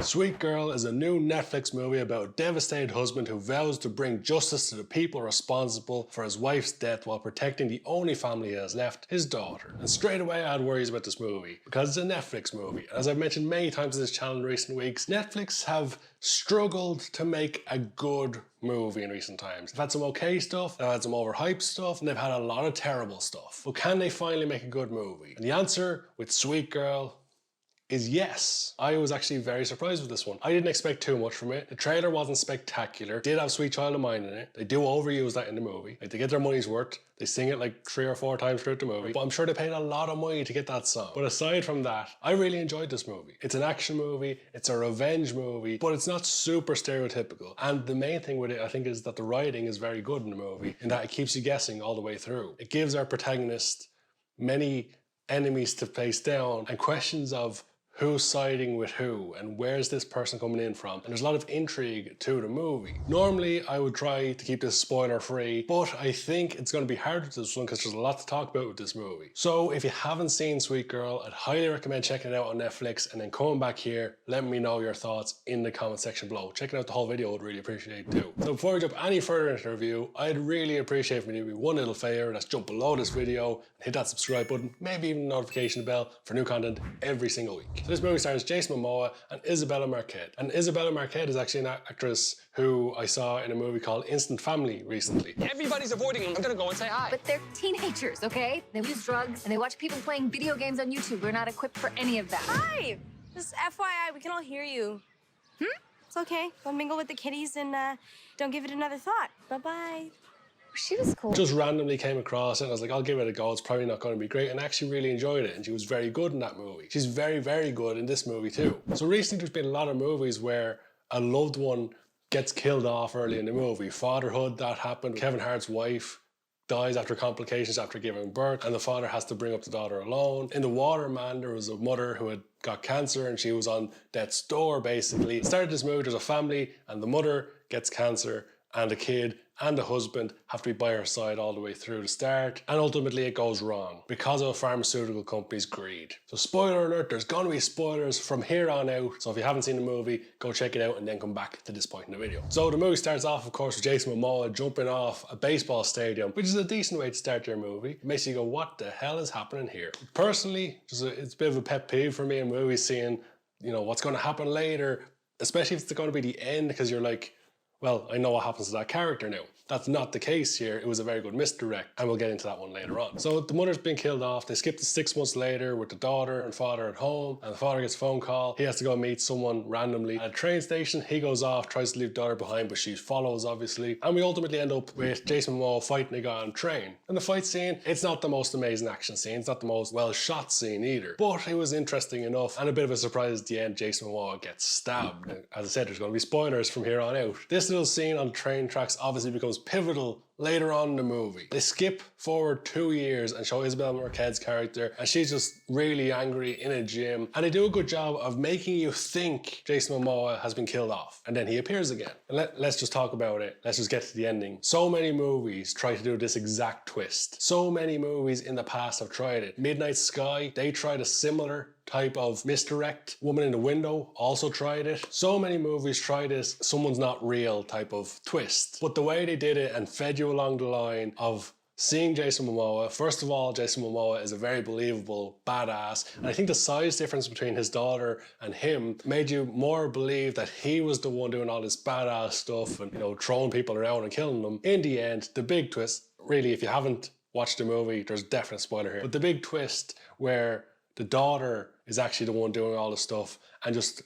Sweet Girl is a new Netflix movie about a devastated husband who vows to bring justice to the people responsible for his wife's death while protecting the only family he has left, his daughter. And straight away I had worries about this movie, because it's a Netflix movie. As I've mentioned many times on this channel in recent weeks, Netflix have struggled to make a good movie in recent times. They've had some okay stuff, they've had some overhyped stuff, and they've had a lot of terrible stuff. But can they finally make a good movie? And the answer with Sweet Girl is yes. I was actually very surprised with this one. I didn't expect too much from it. The trailer wasn't spectacular. It did have Sweet Child of Mine in it. They do overuse that in the movie. Like, they get their money's worth. They sing it like 3 or 4 times throughout the movie. But I'm sure they paid a lot of money to get that song. But aside from that, I really enjoyed this movie. It's an action movie, it's a revenge movie, but it's not super stereotypical. And the main thing with it, I think, is that the writing is very good in the movie, in that it keeps you guessing all the way through. It gives our protagonist many enemies to face down and questions of who's siding with who and where's this person coming in from, and there's a lot of intrigue to the movie. Normally I would try to keep this spoiler free, but I think it's going to be harder to this one because there's a lot to talk about with this movie. So if you haven't seen Sweet Girl, I'd highly recommend checking it out on Netflix and then coming back here, letting me know your thoughts in the comment section below. Checking out the whole video would really appreciate it too. So before we jump any further into the review, I'd really appreciate if you do me one little favor, that's jump below this video and hit that subscribe button, maybe even the notification bell for new content every single week. So this movie stars Jason Mamoa and Isabela Merced. And Isabela Merced is actually an actress who I saw in a movie called Instant Family recently. Everybody's avoiding them. I'm gonna go and say hi. But they're teenagers, okay? They use drugs and they watch people playing video games on YouTube. We're not equipped for any of that. Hi! Just FYI, we can all hear you. It's okay. Go mingle with the kitties and don't give it another thought. Bye-bye. She was cool. Just randomly came across it and I was like, I'll give it a go. It's probably not going to be great, and I actually really enjoyed it, and she was very good in that movie. She's very, very good in this movie too. So recently there's been a lot of movies where a loved one gets killed off early in the movie. Fatherhood, that happened. Kevin Hart's wife dies after complications after giving birth, and the father has to bring up the daughter alone. In The Waterman, there was a mother who had got cancer and she was on death's door basically. It started this movie, there's a family and the mother gets cancer, and the kid and the husband have to be by her side all the way through the start, and ultimately it goes wrong because of a pharmaceutical company's greed. So spoiler alert, there's gonna be spoilers from here on out, so if you haven't seen the movie, go check it out and then come back to this point in the video. So the movie starts off, of course, with Jason Mamoa jumping off a baseball stadium, which is a decent way to start your movie. It makes you go, what the hell is happening here? Personally, it's a bit of a pet peeve for me in movies, seeing, you know, what's gonna happen later, especially if it's gonna be the end, because you're like, well, I know what happens to that character now. That's not the case here. It was a very good misdirect, and we'll get into that one later on. So the mother's been killed off. They skip to 6 months later with the daughter and father at home, and the father gets a phone call. He has to go meet someone randomly at a train station. He goes off, tries to leave daughter behind, but she follows, obviously. And we ultimately end up with Jason Momoa fighting a guy on a train. And the fight scene, it's not the most amazing action scene. It's not the most well-shot scene either. But it was interesting enough, and a bit of a surprise at the end, Jason Momoa gets stabbed. As I said, there's going to be spoilers from here on out. This little scene on the train tracks obviously becomes pivotal later on in the movie. They skip forward 2 years and show Isabela Merced's character, and she's just really angry in a gym, and they do a good job of making you think Jason Momoa has been killed off, and then he appears again. And let's just talk about it. Let's just get to the ending. So many movies try to do this exact twist. So many movies in the past have tried it. Midnight Sky, they tried a similar type of misdirect. Woman in the Window also tried it. So many movies try this someone's not real type of twist. But the way they did it and fed you along the line of seeing Jason Momoa, first of all, Jason Momoa is a very believable badass, and I think the size difference between his daughter and him made you more believe that he was the one doing all this badass stuff and, you know, throwing people around and killing them. In the end, the big twist, really, if you haven't watched the movie, there's definite spoiler here, but the big twist where the daughter is actually the one doing all the stuff and just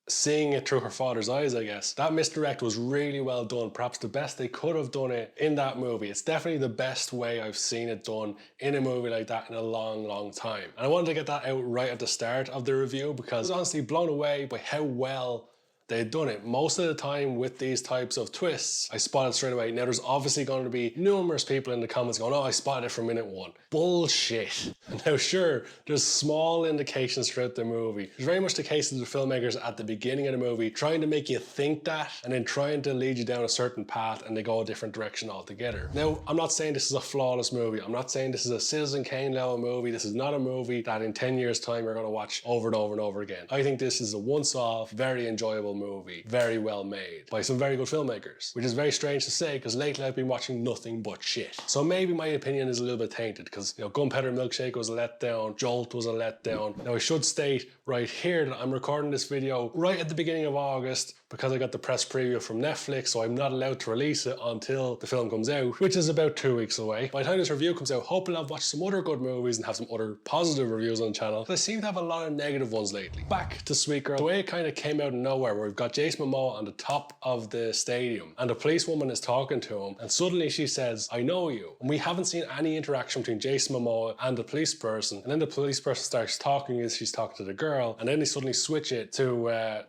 seeing it through her father's eyes, I guess. That misdirect was really well done. Perhaps the best they could have done it in that movie. It's definitely the best way I've seen it done in a movie like that in a long, long time. And I wanted to get that out right at the start of the review because I was honestly blown away by how well they'd done it. Most of the time with these types of twists, I spotted straight away. Now there's obviously going to be numerous people in the comments going, oh, I spotted it from minute one. Bullshit. Now sure, there's small indications throughout the movie. It's very much the case of the filmmakers at the beginning of the movie trying to make you think that and then trying to lead you down a certain path and they go a different direction altogether. Now, I'm not saying this is a flawless movie. I'm not saying this is a Citizen Kane level movie. This is not a movie that in 10 years time you're going to watch over and over and over again. I think this is a once-off, very enjoyable movie, very well made by some very good filmmakers, which is very strange to say because lately I've been watching nothing but shit. So maybe my opinion is a little bit tainted because, you know, Gunpowder Milkshake was a letdown, Jolt was a letdown. Now I should state right here that I'm recording this video right at the beginning of August because I got the press preview from Netflix, so I'm not allowed to release it until the film comes out, which is about 2 weeks away. By the time this review comes out, hopefully I've watched some other good movies and have some other positive reviews on the channel, but I seem to have a lot of negative ones lately. Back to Sweet Girl, the way it kind of came out of nowhere, where we've got Jason Mamoa on the top of the stadium, and the policewoman is talking to him, and suddenly she says, I know you. And we haven't seen any interaction between Jason Mamoa and the police person, and then the police person starts talking as she's talking to the girl, and then they suddenly switch it to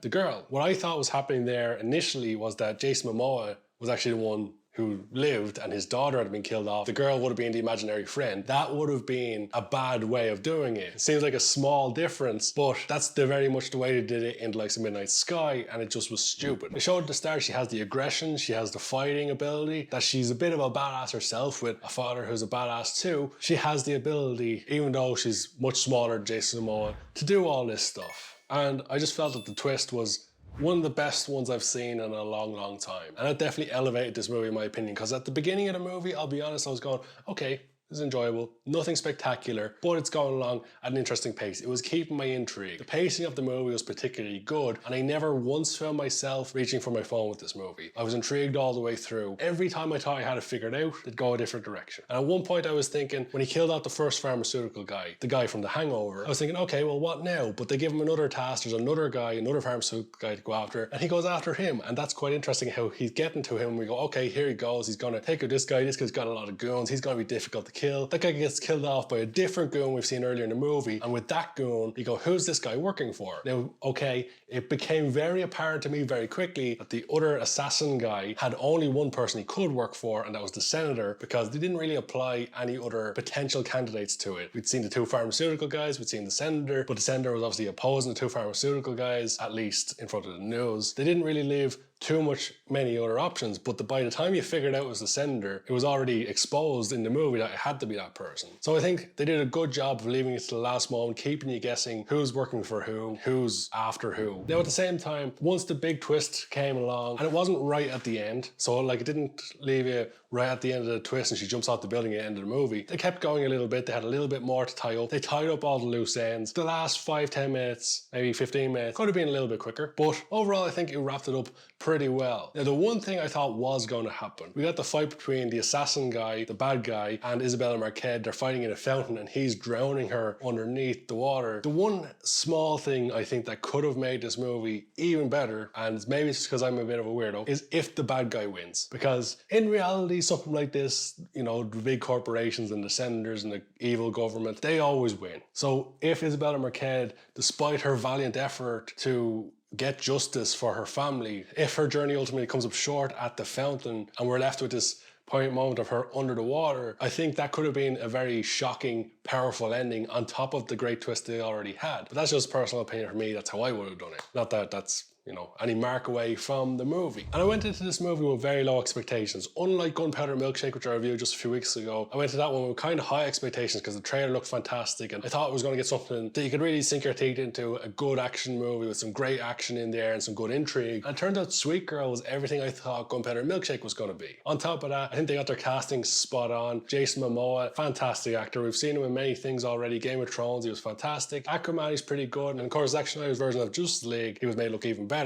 the girl. What I thought was happening there initially was that Jason Momoa was actually the one who lived and his daughter had been killed off. The girl would have been the imaginary friend. That would have been a bad way of doing it. It seems like a small difference, but that's very much the way they did it in like some Midnight Sky, and it just was stupid. They showed at the start she has the aggression, she has the fighting ability, that she's a bit of a badass herself with a father who's a badass too. She has the ability, even though she's much smaller than Jason Momoa, to do all this stuff. And I just felt that the twist was one of the best ones I've seen in a long, long time. And it definitely elevated this movie in my opinion, because at the beginning of the movie, I'll be honest, I was going, okay, this is enjoyable, nothing spectacular, but it's going along at an interesting pace. It was keeping my intrigue. The pacing of the movie was particularly good, and I never once found myself reaching for my phone with this movie. I was intrigued all the way through. Every time I thought I had it figured out, it'd go a different direction. And at one point I was thinking, when he killed out the first pharmaceutical guy, the guy from The Hangover, I was thinking, okay, well what now? But they give him another task, there's another guy, another pharmaceutical guy to go after, and he goes after him. And that's quite interesting how he's getting to him. We go, okay, here he goes, he's gonna take out this guy's got a lot of goons, he's gonna be difficult to kill. That guy gets killed off by a different goon we've seen earlier in the movie, and with that goon, you go, who's this guy working for? Now, okay, it became very apparent to me very quickly that the other assassin guy had only one person he could work for, and that was the senator, because they didn't really apply any other potential candidates to it. We'd seen the two pharmaceutical guys, we'd seen the senator, but the senator was obviously opposing the two pharmaceutical guys, at least in front of the news. They didn't really leave many other options, but by the time you figured out it was the senator, it was already exposed in the movie that it had to be that person. So I think they did a good job of leaving it to the last moment, keeping you guessing who's working for who, who's after who. Now at the same time, once the big twist came along, and it wasn't right at the end, so like it didn't leave you right at the end of the twist and she jumps off the building at the end of the movie. They kept going a little bit, they had a little bit more to tie up. They tied up all the loose ends. The last 5-10 minutes, maybe 15 minutes, could have been a little bit quicker, but overall I think it wrapped it up pretty well. Now the one thing I thought was going to happen, we got the fight between the assassin guy, the bad guy, and Isabela Merced. They're fighting in a fountain and he's drowning her underneath the water. The one small thing I think that could have made this movie even better, and maybe it's just because I'm a bit of a weirdo, is if the bad guy wins. Because in reality, something like this, you know, the big corporations and the senators and the evil government, they always win. So if Isabela Merced, despite her valiant effort to get justice for her family, if her journey ultimately comes up short at the fountain and we're left with this poignant moment of her under the water, I think that could have been a very shocking, powerful ending on top of the great twist they already had. But that's just personal opinion for me, that's how I would have done it. Not that that's, you know, any mark away from the movie. And I went into this movie with very low expectations. Unlike Gunpowder Milkshake, which I reviewed just a few weeks ago, I went to that one with kind of high expectations because the trailer looked fantastic and I thought it was going to get something that you could really sink your teeth into, a good action movie with some great action in there and some good intrigue. And it turned out Sweet Girl was everything I thought Gunpowder Milkshake was going to be. On top of that, I think they got their casting spot on. Jason Mamoa, fantastic actor. We've seen him in many things already. Game of Thrones, he was fantastic. Aquaman, he's pretty good. And of course, Zack Snyder's version of Justice League, he was made look even better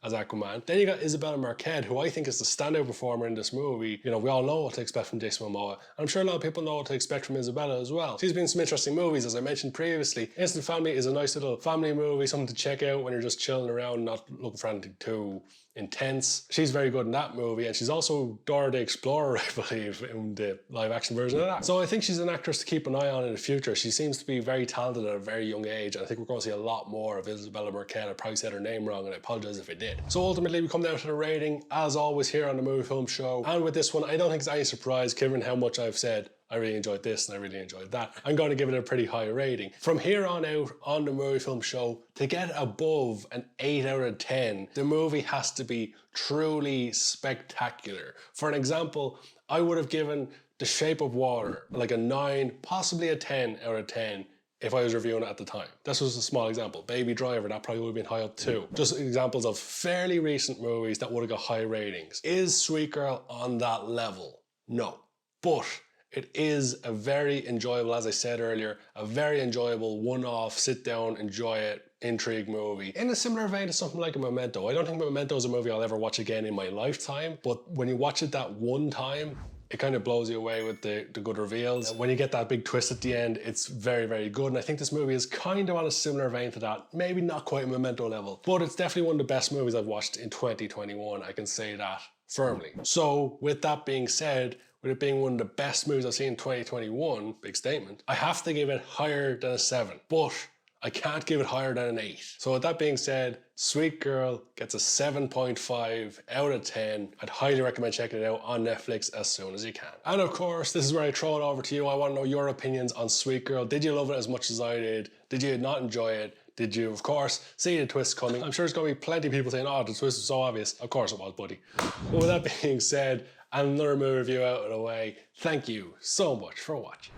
as Aquaman. Then you got Isabela Merced, who I think is the standout performer in this movie. You know, we all know what to expect from Jason Mamoa. I'm sure a lot of people know what to expect from Isabela as well. She's been in some interesting movies, as I mentioned previously. Instant Family is a nice little family movie, something to check out when you're just chilling around, not looking for anything too intense. She's very good in that movie, and she's also Dora the Explorer, I believe, in the live action version of that. So I think she's an actress to keep an eye on in the future. She seems to be very talented at a very young age, and I think we're going to see a lot more of Isabela Merced. I probably said her name wrong, and I apologize if I did. So ultimately, we come down to the rating, as always, here on the Movie Film Show. And with this one, I don't think it's any surprise, given how much I've said I really enjoyed this and I really enjoyed that. I'm going to give it a pretty high rating. From here on out on the Movie Film Show, to get above an 8 out of 10, the movie has to be truly spectacular. For an example, I would have given The Shape of Water like a 9, possibly a 10 out of 10 if I was reviewing it at the time. This was a small example. Baby Driver, that probably would have been high up too. Just examples of fairly recent movies that would have got high ratings. Is Sweet Girl on that level? No. But it is a very enjoyable, as I said earlier, a very enjoyable one-off, sit down, enjoy it, intrigue movie. In a similar vein to something like a Memento. I don't think Memento is a movie I'll ever watch again in my lifetime, but when you watch it that one time, it kind of blows you away with the good reveals. When you get that big twist at the end, it's very, very good. And I think this movie is kind of on a similar vein to that. Maybe not quite a Memento level, but it's definitely one of the best movies I've watched in 2021. I can say that firmly. So with that being said, with it being one of the best movies I've seen in 2021, big statement, I have to give it higher than a 7, but I can't give it higher than an 8. So with that being said, Sweet Girl gets a 7.5 out of 10. I'd highly recommend checking it out on Netflix as soon as you can. And of course, this is where I throw it over to you. I want to know your opinions on Sweet Girl. Did you love it as much as I did? Did you not enjoy it? Did you, of course, see the twist coming? I'm sure there's going to be plenty of people saying, oh, the twist was so obvious. Of course it was, buddy. But with that being said, and another movie review out of the way, thank you so much for watching.